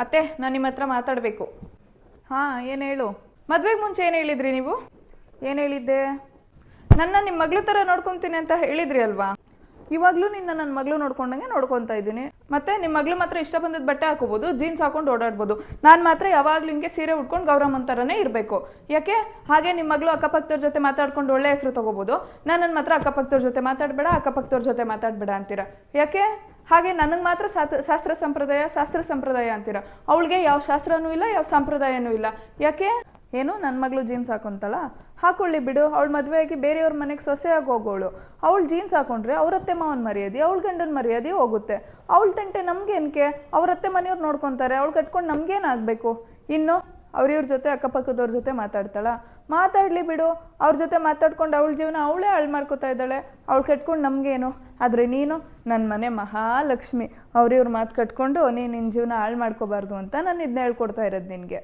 ಅತ್ತೆ, ನಾನು ನಿಮ್ಮ ಹತ್ರ ಮಾತಾಡಬೇಕು. ಹಾಂ, ಏನು ಹೇಳು. ಮದುವೆಗೆ ಮುಂಚೆ ಏನು ಹೇಳಿದ್ರಿ ನೀವು? ಏನು ಹೇಳಿದ್ದೆ? ನನ್ನ ನಿಮ್ಮ ಮಗಳ ಥರ ನೋಡ್ಕೊತೀನಿ ಅಂತ ಹೇಳಿದ್ರಿ ಅಲ್ವಾ? ಇವಾಗಲೂ ನಿನ್ನ ನನ್ನ ಮಗಳು ನೋಡ್ಕೊಂಡಂಗೆ ನೋಡ್ಕೊತಾ ಇದ್ದೀನಿ. ಮತ್ತೆ ನಿಮ್ಮ ಮಗಳು ಮಾತ್ರ ಇಷ್ಟ ಬಂದದ್ದು ಬಟ್ಟೆ ಹಾಕೋಬೋದು, ಜೀನ್ಸ್ ಹಾಕೊಂಡು ಓಡಾಡ್ಬೋದು. ನಾನು ಮಾತ್ರ ಯಾವಾಗಲೂ ಹಿಂಗೆ ಸೀರೆ ಉಟ್ಕೊಂಡು ಗೌರಮ್ಮನ ಥರನೇ ಇರಬೇಕು. ಯಾಕೆ? ಹಾಗೆ ನಿಮ್ಮ ಮಗಳು ಅಕ್ಕಪಕ್ಕದವ್ರ ಜೊತೆ ಮಾತಾಡ್ಕೊಂಡು ಒಳ್ಳೆ ಹೆಸರು ತೊಗೋಬೋದು. ನನ್ನ ಮಾತ್ರ ಅಕ್ಕಪಕ್ಕದವ್ರ ಜೊತೆ ಮಾತಾಡಬೇಡ, ಅಕ್ಕಪಕ್ಕದವ್ರ ಜೊತೆ ಮಾತಾಡಬೇಡ ಅಂತೀರ. ಯಾಕೆ? ಹಾಗೆ ನನಗೆ ಮಾತ್ರ ಶಾಸ್ತ್ರ ಸಂಪ್ರದಾಯ ಅಂತೀರ. ಅವಳಿಗೆ ಯಾವ ಶಾಸ್ತ್ರನೂ ಇಲ್ಲ, ಯಾವ ಸಂಪ್ರದಾಯನೂ ಇಲ್ಲ. ಯಾಕೆ? ಏನು, ನನ್ನ ಮಗಳು ಜೀನ್ಸ್ ಹಾಕೊಂತಳ? ಹಾಕೊಳ್ಳಿ ಬಿಡು. ಅವಳು ಮದುವೆಯಾಗಿ ಬೇರೆಯವ್ರ ಮನೆಗೆ ಸೊಸೆಯಾಗಿ ಹೋಗೋಳು. ಅವಳು ಜೀನ್ಸ್ ಹಾಕೊಂಡ್ರೆ ಅವ್ರತ್ತೆ ಮಾವನ ಮರ್ಯಾದೆ, ಅವಳ ಗಂಡನ ಮರ್ಯಾದೆ ಹೋಗುತ್ತೆ. ಅವಳ ತಂಟೆ ನಮ್ಗೇನಕ್ಕೆ? ಅವ್ರತ್ತೆ ಮನೆಯವ್ರು ನೋಡ್ಕೊತಾರೆ, ಅವಳು ಕಟ್ಕೊಂಡು ನಮ್ಗೇನಾಗಬೇಕು? ಇನ್ನು ಅವ್ರಿವ್ರ ಜೊತೆ ಅಕ್ಕಪಕ್ಕದವ್ರ ಜೊತೆ ಮಾತಾಡಲಿ ಬಿಡು. ಅವ್ರ ಜೊತೆ ಮಾತಾಡ್ಕೊಂಡು ಅವಳ ಜೀವನ ಅವಳೇ ಹಾಳು ಮಾಡ್ಕೋತಾ ಇದ್ದಾಳೆ. ಅವಳು ಕಟ್ಕೊಂಡು ನಮಗೇನು? ಆದರೆ ನೀನು ನನ್ನ ಮನೆ ಮಹಾಲಕ್ಷ್ಮಿ, ಅವ್ರಿವ್ರ ಮಾತು ಕಟ್ಕೊಂಡು ನೀನು ನಿನ್ನ ಜೀವನ ಹಾಳು ಮಾಡ್ಕೋಬಾರ್ದು ಅಂತ ನಾನು ಇದನ್ನ ಹೇಳ್ಕೊಡ್ತಾ ಇರೋದು ನಿನಗೆ.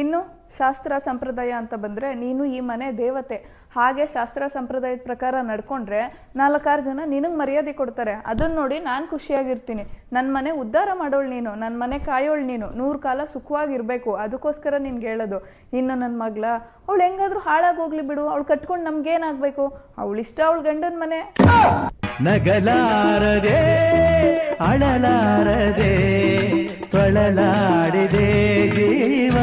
ಇನ್ನು ಶಾಸ್ತ್ರ ಸಂಪ್ರದಾಯ ಅಂತ ಬಂದರೆ ನೀನು ಈ ಮನೆ ದೇವತೆ. ಹಾಗೆ ಶಾಸ್ತ್ರ ಸಂಪ್ರದಾಯದ ಪ್ರಕಾರ ನಡ್ಕೊಂಡ್ರೆ 4-6 ಜನ ನಿನಗೆ ಮರ್ಯಾದೆ ಕೊಡ್ತಾರೆ. ಅದನ್ನು ನೋಡಿ ನಾನು ಖುಷಿಯಾಗಿರ್ತೀನಿ. ನನ್ನ ಮನೆ ಉದ್ಧಾರ ಮಾಡೋಳು ನೀನು, ನನ್ನ ಮನೆ ಕಾಯೋಳು ನೀನು, 100 ಕಾಲ ಸುಖವಾಗಿರಬೇಕು. ಅದಕ್ಕೋಸ್ಕರ ನಿನ್ಗೆ ಹೇಳೋದು. ಇನ್ನು ನನ್ನ ಮಗಳ ಅವಳು ಹೆಂಗಾದ್ರೂ ಹಾಳಾಗೋಗ್ಲಿ ಬಿಡು, ಅವಳು ಕಟ್ಕೊಂಡು ನಮ್ಗೇನಾಗಬೇಕು? ಅವಳಿಷ್ಟ ಅವಳ ಗಂಡನ ಮನೆ. ನಗಲಾರದೆ ಅಳಲಾರದೆ ತೊಳಲಾಡಿದೆ ಜೀವ.